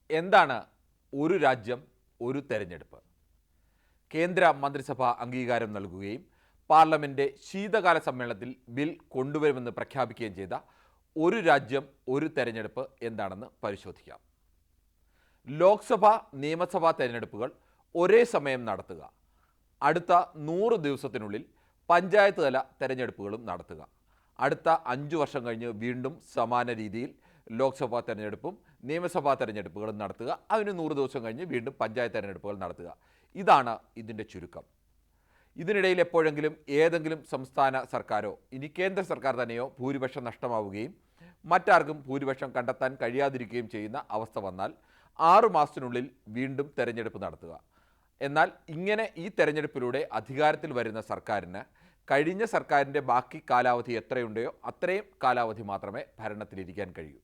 എന്താണ് ഒരു രാജ്യം ഒരു തെരഞ്ഞെടുപ്പ്? കേന്ദ്ര മന്ത്രിസഭ അംഗീകാരം നൽകുകയും പാർലമെന്റ് ശീതകാല സമ്മേളനത്തിൽ ബിൽ കൊണ്ടുവരുമെന്ന് പ്രഖ്യാപിക്കുകയും ചെയ്ത ഒരു രാജ്യം ഒരു തെരഞ്ഞെടുപ്പ് എന്താണെന്ന് പരിശോധിക്കാം. ലോക്സഭ നിയമസഭാ തെരഞ്ഞെടുപ്പുകൾ ഒരേ സമയം നടത്തുക, അടുത്ത 100 ദിവസത്തിനുള്ളിൽ പഞ്ചായത്ത് തല തെരഞ്ഞെടുപ്പുകളും നടത്തുക, അടുത്ത 5 വർഷം കഴിഞ്ഞ് വീണ്ടും സമാന രീതിയിൽ ലോക്സഭാ തെരഞ്ഞെടുപ്പും നിയമസഭാ തെരഞ്ഞെടുപ്പുകളും നടത്തുക, അതിന് 100 ദിവസം കഴിഞ്ഞ് വീണ്ടും പഞ്ചായത്ത് തെരഞ്ഞെടുപ്പുകൾ നടത്തുക. ഇതാണ് ഇതിൻ്റെ ചുരുക്കം. ഇതിനിടയിൽ എപ്പോഴെങ്കിലും ഏതെങ്കിലും സംസ്ഥാന സർക്കാരോ ഇനി കേന്ദ്ര സർക്കാർ തന്നെയോ ഭൂരിപക്ഷം നഷ്ടമാവുകയും മറ്റാർക്കും ഭൂരിപക്ഷം കണ്ടെത്താൻ കഴിയാതിരിക്കുകയും ചെയ്യുന്ന അവസ്ഥ വന്നാൽ 6 മാസത്തിനുള്ളിൽ വീണ്ടും തെരഞ്ഞെടുപ്പ് നടത്തുക. എന്നാൽ ഇങ്ങനെ ഈ തെരഞ്ഞെടുപ്പിലൂടെ അധികാരത്തിൽ വരുന്ന സർക്കാരിന് കഴിഞ്ഞ സർക്കാരിൻ്റെ ബാക്കി കാലാവധി എത്രയുണ്ടോ അത്രയും കാലാവധി മാത്രമേ ഭരണത്തിലിരിക്കാൻ കഴിയൂ.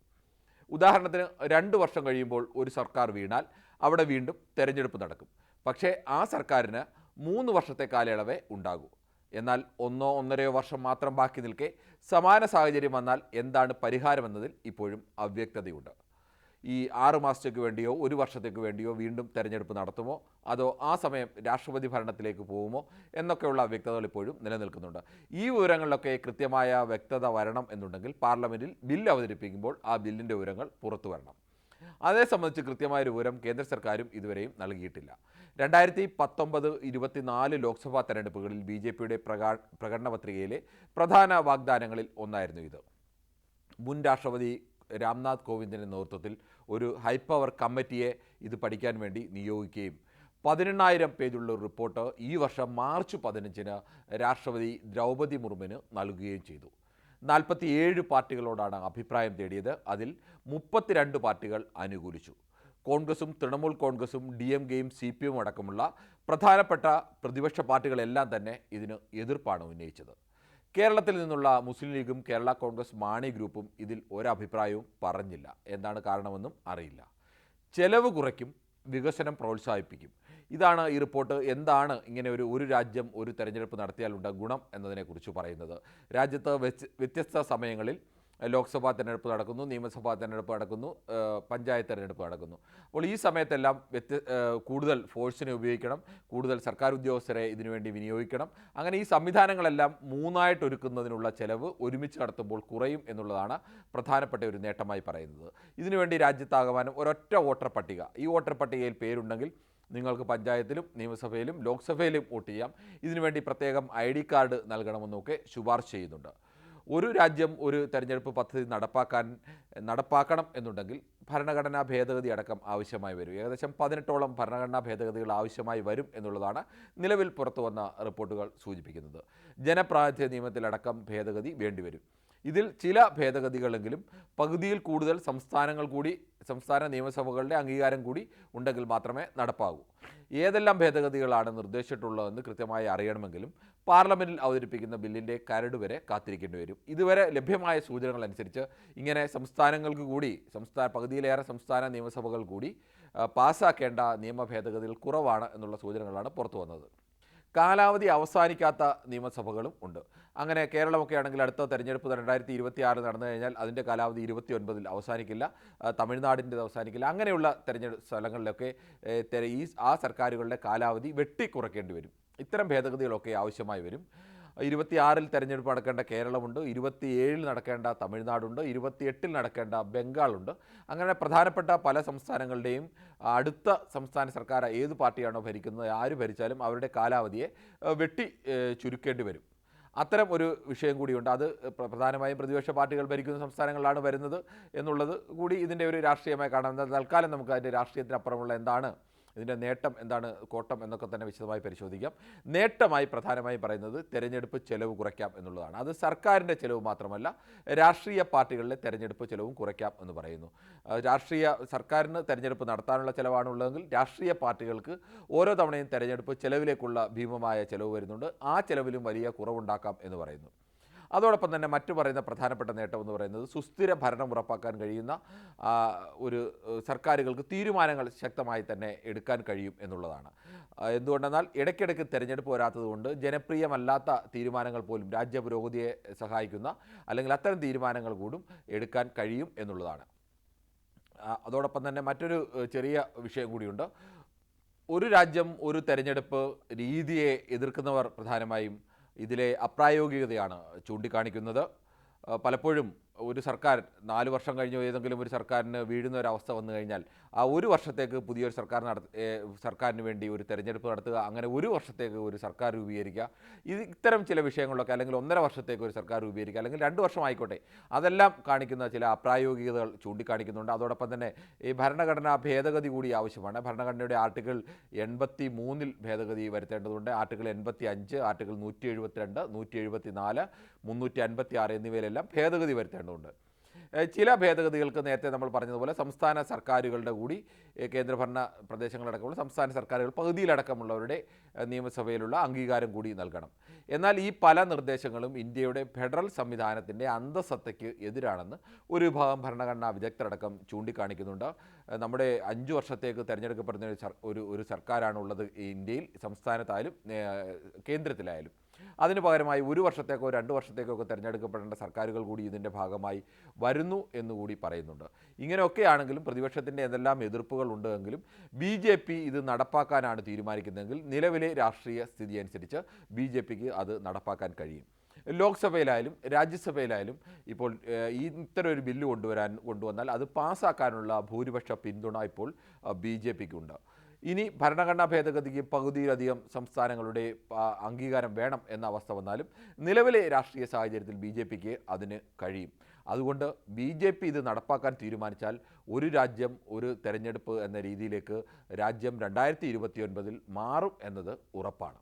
ഉദാഹരണത്തിന് 2 വർഷം കഴിയുമ്പോൾ ഒരു സർക്കാർ വീണാൽ അവിടെ വീണ്ടും തെരഞ്ഞെടുപ്പ് നടക്കും. പക്ഷേ ആ സർക്കാരിന് 3 വർഷത്തെ കാലയളവേ ഉണ്ടാകൂ. എന്നാൽ 1-1.5 വർഷം മാത്രം ബാക്കി നിൽക്കെ സമാന സാഹചര്യം വന്നാൽ എന്താണ് പരിഹാരമെന്നതിൽ ഇപ്പോഴും അവ്യക്തതയുണ്ട്. ഈ 6 മാസത്തേക്ക് വേണ്ടിയോ 1 വർഷത്തേക്ക് വേണ്ടിയോ വീണ്ടും തെരഞ്ഞെടുപ്പ് നടത്തുമോ, അതോ ആ സമയം രാഷ്ട്രപതി ഭരണത്തിലേക്ക് പോകുമോ എന്നൊക്കെയുള്ള അവ്യക്തതകൾ ഇപ്പോഴും നിലനിൽക്കുന്നുണ്ട്. ഈ വിവരങ്ങളിലൊക്കെ കൃത്യമായ വ്യക്തത വരണം എന്നുണ്ടെങ്കിൽ പാർലമെൻറ്റിൽ ബില്ല് അവതരിപ്പിക്കുമ്പോൾ ആ ബില്ലിൻ്റെ വിവരങ്ങൾ പുറത്തു വരണം. അതേ സംബന്ധിച്ച് കൃത്യമായൊരു വിവരം കേന്ദ്ര സർക്കാരും ഇതുവരെയും നൽകിയിട്ടില്ല. 2019-24 ലോക്സഭാ തെരഞ്ഞെടുപ്പുകളിൽ BJPയുടെ പ്രകടന പത്രികയിലെ പ്രധാന വാഗ്ദാനങ്ങളിൽ ഒന്നായിരുന്നു ഇത്. മുൻ രാഷ്ട്രപതി രാംനാഥ് കോവിന്ദിൻ്റെ നേതൃത്വത്തിൽ ഒരു ഹൈപ്പവർ കമ്മിറ്റിയെ ഇത് പഠിക്കാൻ വേണ്ടി നിയോഗിക്കുകയും 18,000 പേജുള്ള ഒരു റിപ്പോർട്ട് ഈ വർഷം മാർച്ച് 15-ന് രാഷ്ട്രപതി ദ്രൗപദി മുർമുവിന് നൽകുകയും ചെയ്തു. 47 പാർട്ടികളോടാണ് അഭിപ്രായം തേടിയത്. അതിൽ 32 പാർട്ടികൾ അനുകൂലിച്ചു. കോൺഗ്രസും തൃണമൂൽ കോൺഗ്രസും DMKയും CPM അടക്കമുള്ള പ്രധാനപ്പെട്ട പ്രതിപക്ഷ പാർട്ടികളെല്ലാം തന്നെ ഇതിന് എതിർപ്പാണ് ഉന്നയിച്ചത്. കേരളത്തിൽ നിന്നുള്ള മുസ്ലിം ലീഗും കേരള കോൺഗ്രസ് മാണി ഗ്രൂപ്പും ഇതിൽ ഒരഭിപ്രായവും പറഞ്ഞില്ല. എന്താണ് കാരണമെന്നും അറിയില്ല. ചെലവ് കുറയ്ക്കും, വികസനം പ്രോത്സാഹിപ്പിക്കും. ഇതാണ് ഈ റിപ്പോർട്ട്. എന്താണ് ഇങ്ങനെ ഒരു രാജ്യം ഒരു തെരഞ്ഞെടുപ്പ് നടത്തിയാലുണ്ട ഗുണം എന്നതിനെക്കുറിച്ച് പറയുന്നത്. രാജ്യത്ത് വ്യത്യസ്ത സമയങ്ങളിൽ ലോക്സഭാ തെരഞ്ഞെടുപ്പ് നടക്കുന്നു, നിയമസഭാ തെരഞ്ഞെടുപ്പ് നടക്കുന്നു, പഞ്ചായത്ത് തെരഞ്ഞെടുപ്പ് നടക്കുന്നു. അപ്പോൾ ഈ സമയത്തെല്ലാം കൂടുതൽ ഫോഴ്സിനെ ഉപയോഗിക്കണം, കൂടുതൽ സർക്കാർ ഉദ്യോഗസ്ഥരെ ഇതിനുവേണ്ടി വിനിയോഗിക്കണം. അങ്ങനെ ഈ സംവിധാനങ്ങളെല്ലാം 3ആയിട്ട് ഒരുക്കുന്നതിനുള്ള ചെലവ് ഒരുമിച്ച് നടത്തുമ്പോൾ കുറയും എന്നുള്ളതാണ് പ്രധാനപ്പെട്ട ഒരു നേട്ടമായി പറയുന്നത്. ഇതിനുവേണ്ടി രാജ്യത്താകമാനം ഒരൊറ്റ വോട്ടർ പട്ടിക, ഈ വോട്ടർ പട്ടികയിൽ പേരുണ്ടെങ്കിൽ നിങ്ങൾക്ക് പഞ്ചായത്തിലും നിയമസഭയിലും ലോക്സഭയിലും വോട്ട് ചെയ്യാം. ഇതിനുവേണ്ടി പ്രത്യേകം ID കാർഡ് നൽകണമെന്നൊക്കെ ശുപാർശ ചെയ്യുന്നുണ്ട്. ഒരു രാജ്യം ഒരു തെരഞ്ഞെടുപ്പ് പദ്ധതി നടപ്പാക്കണം എന്നുണ്ടെങ്കിൽ ഭരണഘടനാ ഭേദഗതി അടക്കം ആവശ്യമായി വരും. ഏകദേശം 18ഓളം ഭരണഘടനാ ഭേദഗതികൾ ആവശ്യമായി വരും എന്നുള്ളതാണ് നിലവിൽ പുറത്തു വന്ന റിപ്പോർട്ടുകൾ സൂചിപ്പിക്കുന്നത്. ജനപ്രാതിനിധ്യ നിയമത്തിലടക്കം ഭേദഗതി വേണ്ടിവരും. ഇതിൽ ചില ഭേദഗതികളെങ്കിലും പകുതിയിൽ കൂടുതൽ സംസ്ഥാന നിയമസഭകളുടെ അംഗീകാരം കൂടി ഉണ്ടെങ്കിൽ മാത്രമേ നടപ്പാകൂ. ഏതെല്ലാം ഭേദഗതികളാണ് നിർദ്ദേശിച്ചിട്ടുള്ളതെന്ന് കൃത്യമായി അറിയണമെങ്കിലും പാർലമെൻറ്റിൽ അവതരിപ്പിക്കുന്ന ബില്ലിൻ്റെ കരട് വരെ കാത്തിരിക്കേണ്ടി വരും. ഇതുവരെ ലഭ്യമായ സൂചനകൾ അനുസരിച്ച് ഇങ്ങനെ സംസ്ഥാനങ്ങൾക്ക് കൂടി പകുതിയിലേറെ സംസ്ഥാന നിയമസഭകൾ കൂടി പാസ്സാക്കേണ്ട നിയമ ഭേദഗതികൾ കുറവാണ് എന്നുള്ള സൂചനകളാണ് പുറത്തു വന്നത്. കാലാവധി അവസാനിക്കാത്ത നിയമസഭകളും ഉണ്ട്. അങ്ങനെ കേരളമൊക്കെ ആണെങ്കിൽ അടുത്ത തെരഞ്ഞെടുപ്പ് 2026 നടന്നു കഴിഞ്ഞാൽ അതിൻ്റെ കാലാവധി 29-ൽ അവസാനിക്കില്ല, തമിഴ്നാടിൻ്റെ അവസാനിക്കില്ല. അങ്ങനെയുള്ള തെരഞ്ഞെടുപ്പ് സ്ഥലങ്ങളിലൊക്കെ ആ സർക്കാരുകളുടെ കാലാവധി വെട്ടിക്കുറയ്ക്കേണ്ടി വരും. ഇത്തരം ഭേദഗതികളൊക്കെ ആവശ്യമായി വരും. 26-ൽ തെരഞ്ഞെടുപ്പ് നടക്കേണ്ട കേരളമുണ്ട്, 27-ൽ നടക്കേണ്ട തമിഴ്നാടുണ്ട്, 28-ൽ നടക്കേണ്ട ബംഗാളുണ്ട്. അങ്ങനെ പ്രധാനപ്പെട്ട പല സംസ്ഥാനങ്ങളുടെയും അടുത്ത സംസ്ഥാന സർക്കാർ ഏത് പാർട്ടിയാണോ ഭരിക്കുന്നത്, ആര് ഭരിച്ചാലും അവരുടെ കാലാവധിയെ ചുരുക്കേണ്ടി വരും. അത്തരം ഒരു വിഷയം കൂടിയുണ്ട്. അത് പ്രധാനമായും പ്രതിപക്ഷ പാർട്ടികൾ ഭരിക്കുന്ന സംസ്ഥാനങ്ങളിലാണ് വരുന്നത് എന്നുള്ളത് കൂടി ഇതിൻ്റെ ഒരു രാഷ്ട്രീയമായി കാണാം. തൽക്കാലം നമുക്ക് അതിൻ്റെ രാഷ്ട്രീയത്തിനപ്പുറമുള്ള എന്താണ് ഇതിൻ്റെ നേട്ടം, എന്താണ് കോട്ടം എന്നൊക്കെ തന്നെ വിശദമായി പരിശോധിക്കാം. നേട്ടമായി പ്രധാനമായി പറയുന്നത് തെരഞ്ഞെടുപ്പ് ചെലവ് കുറയ്ക്കാം എന്നുള്ളതാണ്. അത് സർക്കാരിൻ്റെ ചെലവ് മാത്രമല്ല, രാഷ്ട്രീയ പാർട്ടികളിലെ തെരഞ്ഞെടുപ്പ് ചെലവും കുറയ്ക്കാം എന്ന് പറയുന്നു. സർക്കാരിന് തെരഞ്ഞെടുപ്പ് നടത്താനുള്ള ചിലവാണുള്ളതെങ്കിൽ രാഷ്ട്രീയ പാർട്ടികൾക്ക് ഓരോ തവണയും തെരഞ്ഞെടുപ്പ് ചെലവിലേക്കുള്ള ഭീമമായ ചെലവ് വരുന്നുണ്ട്. ആ ചെലവിലും വലിയ കുറവുണ്ടാക്കാം എന്ന് പറയുന്നു. അതോടൊപ്പം തന്നെ മറ്റു പറയുന്ന പ്രധാനപ്പെട്ട നേട്ടം എന്ന് പറയുന്നത് സുസ്ഥിര ഭരണം ഉറപ്പാക്കാൻ കഴിയുന്ന ഒരു സർക്കാരുകൾക്ക് തീരുമാനങ്ങൾ ശക്തമായി തന്നെ എടുക്കാൻ കഴിയും എന്നുള്ളതാണ്. എന്തുകൊണ്ടെന്നാൽ ഇടയ്ക്കിടയ്ക്ക് തെരഞ്ഞെടുപ്പ് വരാത്തതുകൊണ്ട് ജനപ്രിയമല്ലാത്ത തീരുമാനങ്ങൾ പോലും രാജ്യപുരോഗതിയെ സഹായിക്കുന്ന അല്ലെങ്കിൽ അത്തരം തീരുമാനങ്ങൾ കൂടും എടുക്കാൻ കഴിയും എന്നുള്ളതാണ്. അതോടൊപ്പം തന്നെ മറ്റൊരു ചെറിയ വിഷയം കൂടിയുണ്ട്. ഒരു രാജ്യം ഒരു തെരഞ്ഞെടുപ്പ് രീതിയെ എതിർക്കുന്നവർ പ്രധാനമായും ഇതിലെ അപ്രായോഗികതയാണ് ചൂണ്ടിക്കാണിക്കുന്നത്. പലപ്പോഴും ഒരു സർക്കാർ 4 വർഷം കഴിഞ്ഞ് ഏതെങ്കിലും ഒരു സർക്കാരിന് വീഴുന്ന ഒരവസ്ഥ വന്നു കഴിഞ്ഞാൽ ആ ഒരു വർഷത്തേക്ക് പുതിയൊരു സർക്കാരിന് വേണ്ടി ഒരു തെരഞ്ഞെടുപ്പ് നടത്തുക, അങ്ങനെ ഒരു വർഷത്തേക്ക് ഒരു സർക്കാർ രൂപീകരിക്കുക. ഇത്തരം ചില വിഷയങ്ങളൊക്കെ, അല്ലെങ്കിൽ 1.5 വർഷത്തേക്ക് ഒരു സർക്കാർ രൂപീകരിക്കുക, അല്ലെങ്കിൽ 2 വർഷം ആയിക്കോട്ടെ, അതെല്ലാം കാണിക്കുന്ന ചില അപ്രായോഗികതകൾ ചൂണ്ടിക്കാണിക്കുന്നുണ്ട്. അതോടൊപ്പം തന്നെ ഈ ഭരണഘടനാ ഭേദഗതി കൂടി ആവശ്യമാണ്. ഭരണഘടനയുടെ ആർട്ടിക്കിൾ 83 ഭേദഗതി വരുത്തേണ്ടതുണ്ട്. ആർട്ടിക്കിൾ 85, ആർട്ടിക്കിൾ 172, 174, 356 എന്നിവയിലെല്ലാം ഭേദഗതി വരുത്തേണ്ടതുണ്ട്. ചില ഭേദഗതികൾക്ക് നേരത്തെ നമ്മൾ പറഞ്ഞതുപോലെ സംസ്ഥാന സർക്കാരുകളുടെ കൂടി, കേന്ദ്രഭരണ പ്രദേശങ്ങളടക്കമുള്ള സംസ്ഥാന സർക്കാരുകൾ പകുതിയിലടക്കമുള്ളവരുടെ നിയമസഭയിലുള്ള അംഗീകാരം കൂടി നൽകണം. എന്നാൽ ഈ പല നിർദ്ദേശങ്ങളും ഇന്ത്യയുടെ ഫെഡറൽ സംവിധാനത്തിൻ്റെ അന്തസ്സത്തയ്ക്ക് എതിരാണെന്ന് ഒരു വിഭാഗം ഭരണഘടനാ വിദഗ്ധരടക്കം ചൂണ്ടിക്കാണിക്കുന്നുണ്ട്. നമ്മുടെ 5 വർഷത്തേക്ക് തിരഞ്ഞെടുക്കപ്പെടുന്ന ഒരു സർക്കാരാണുള്ളത് ഇന്ത്യയിൽ, സംസ്ഥാനത്തായാലും കേന്ദ്രത്തിലായാലും. അതിന് പകരമായി 1 വർഷത്തേക്കോ 2 വർഷത്തേക്കോ ഒക്കെ തിരഞ്ഞെടുക്കപ്പെടേണ്ട സർക്കാരുകൾ കൂടി ഇതിൻ്റെ ഭാഗമായി വരുന്നു എന്നുകൂടി പറയുന്നുണ്ട്. ഇങ്ങനെയൊക്കെയാണെങ്കിലും പ്രതിപക്ഷത്തിൻ്റെ എന്തെല്ലാം എതിർപ്പുകൾ ഉണ്ടെങ്കിലും BJP ഇത് നടപ്പാക്കാനാണ് തീരുമാനിക്കുന്നതെങ്കിൽ നിലവിലെ രാഷ്ട്രീയ സ്ഥിതി അനുസരിച്ച് BJPക്ക് അത് നടപ്പാക്കാൻ കഴിയും. ലോക്സഭയിലായാലും രാജ്യസഭയിലായാലും ഇപ്പോൾ ഇത്തരം ഒരു ബില്ല് കൊണ്ടുവന്നാൽ അത് പാസ്സാക്കാനുള്ള ഭൂരിപക്ഷ പിന്തുണ ഇപ്പോൾ BJPക്കുണ്ട്. ഇനി ഭരണഘടനാ ഭേദഗതിക്ക് പകുതിയിലധികം സംസ്ഥാനങ്ങളുടെ അംഗീകാരം വേണം എന്ന അവസ്ഥ വന്നാലും നിലവിലെ രാഷ്ട്രീയ സാഹചര്യത്തിൽ BJPക്ക് അതിന് കഴിയും. അതുകൊണ്ട് BJP ഇത് നടപ്പാക്കാൻ തീരുമാനിച്ചാൽ ഒരു രാജ്യം ഒരു തെരഞ്ഞെടുപ്പ് എന്ന രീതിയിലേക്ക് രാജ്യം 2029 മാറും എന്നത് ഉറപ്പാണ്.